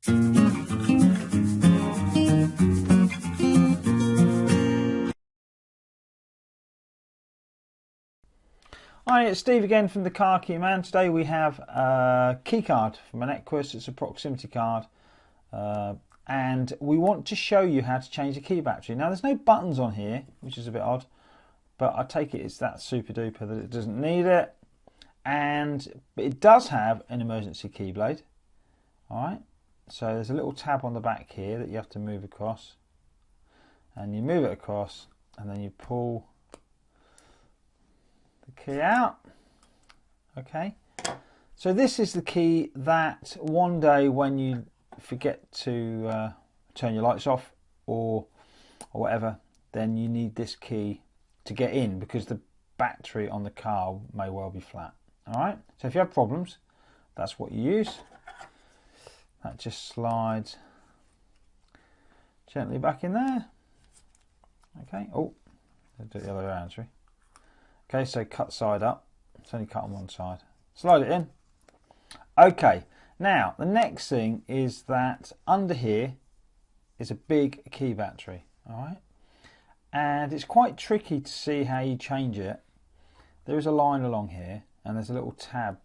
Hi, it's Steve again from the Car Key Man. Today we have a key card from an Equus. It's a proximity card, and we want to show you how to change the key battery. Now there's no buttons on here, which is a bit odd, but I take it it's that super duper that it doesn't need it. And it does have an emergency key blade. Alright, so there's a little tab on the back here that you have to move across, and you move it across and then you pull key out. Okay, so this is the key that one day when you forget to turn your lights off or whatever, then you need this key to get in, because the battery on the car may well be flat. All right, so if you have problems, that's what you use. That just slides gently back in there. Okay, oh, I'll do it the other way around, sorry. Okay, so cut side up. It's only cut on one side. Slide it in. Okay, now the next thing is that under here is a big key battery. All right, and it's quite tricky to see how you change it. There is a line along here, and there's a little tab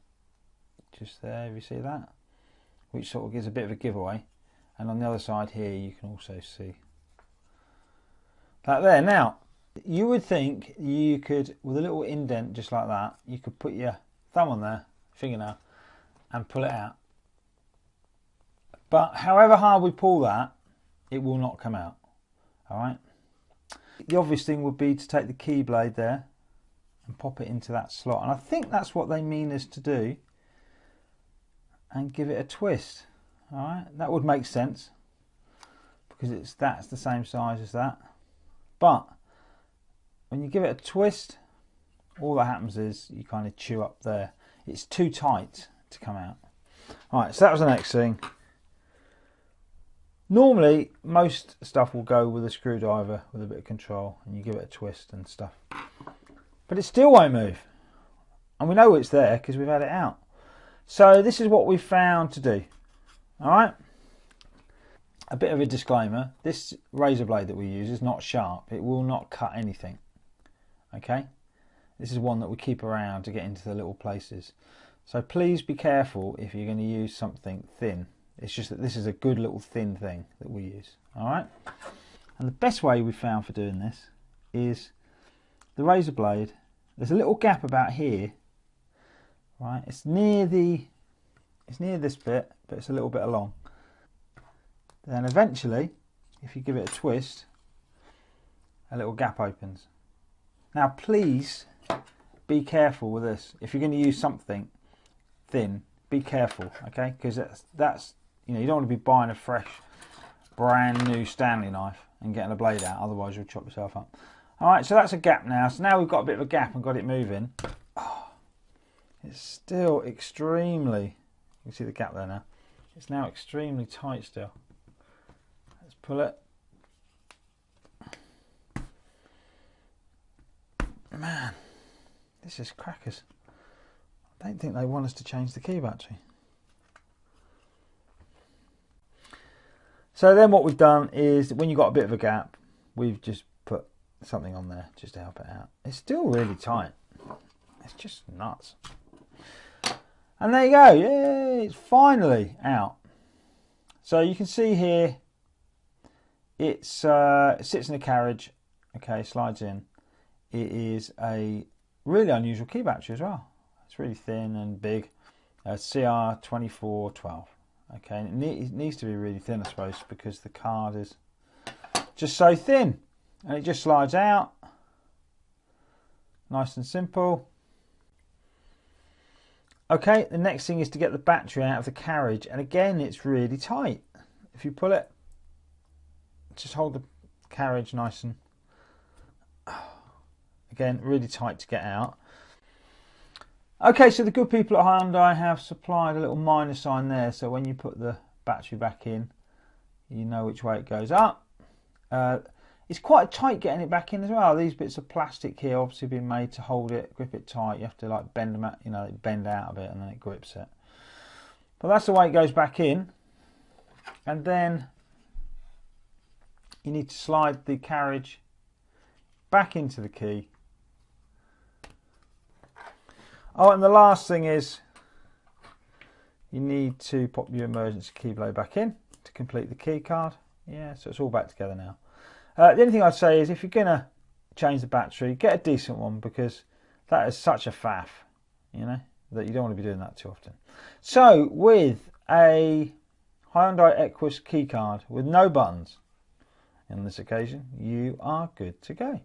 just there. Have you see that? Which sort of gives a bit of a giveaway. And on the other side here, you can also see that there. Now, you would think you could, with a little indent just like that, you could put your thumb on there, fingernail, and pull it out. But however hard we pull that, it will not come out. All right. The obvious thing would be to take the key blade there and pop it into that slot. And I think that's what they mean us to do. And give it a twist. All right. That would make sense, because that's the same size as that. But when you give it a twist, all that happens is you kind of chew up there. It's too tight to come out. Alright, so that was the next thing. Normally, most stuff will go with a screwdriver with a bit of control, and you give it a twist and stuff. But it still won't move. And we know it's there because we've had it out. So this is what we've found to do. Alright? A bit of a disclaimer. This razor blade that we use is not sharp. It will not cut anything. Okay, this is one that we keep around to get into the little places. So please be careful if you're going to use something thin. It's just that this is a good little thin thing that we use. All right, and the best way we found for doing this is the razor blade. There's a little gap about here. Right, it's near this bit, but it's a little bit along. Then eventually, if you give it a twist, a little gap opens. Now please be careful with this. If you're going to use something thin, be careful, okay? Because that's you don't want to be buying a fresh, brand new Stanley knife and getting a blade out. Otherwise, you'll chop yourself up. All right, so that's a gap now. So now we've got a bit of a gap and got it moving. Oh, it's still extremely. You can see the gap there now. It's now extremely tight still. Let's pull it. Man, this is crackers. I don't think they want us to change the key battery. So then what we've done is, when you've got a bit of a gap, we've just put something on there just to help it out. It's still really tight. It's just nuts. And there you go. Yay, it's finally out. So you can see here, it sits in a carriage. Okay, slides in. It is a really unusual key battery as well. It's really thin and big. CR2412. Okay, and it needs to be really thin, I suppose, because the card is just so thin. And it just slides out. Nice and simple. Okay, the next thing is to get the battery out of the carriage. And again, it's really tight. If you pull it, just hold the carriage nice and... Again, really tight to get out. Okay, so the good people at Hyundai have supplied a little minus sign there, so when you put the battery back in, you know which way it goes up. It's quite tight getting it back in as well. These bits of plastic here obviously been made to hold it, grip it tight. You have to like bend them out, bend out a bit and then it grips it. But that's the way it goes back in. And then you need to slide the carriage back into the key. Oh, and the last thing is you need to pop your emergency key blow back in to complete the key card. Yeah, so it's all back together now. The only thing I'd say is if you're going to change the battery, get a decent one, because that is such a faff, you know, that you don't want to be doing that too often. So with a Hyundai Equus key card with no buttons on this occasion, you are good to go.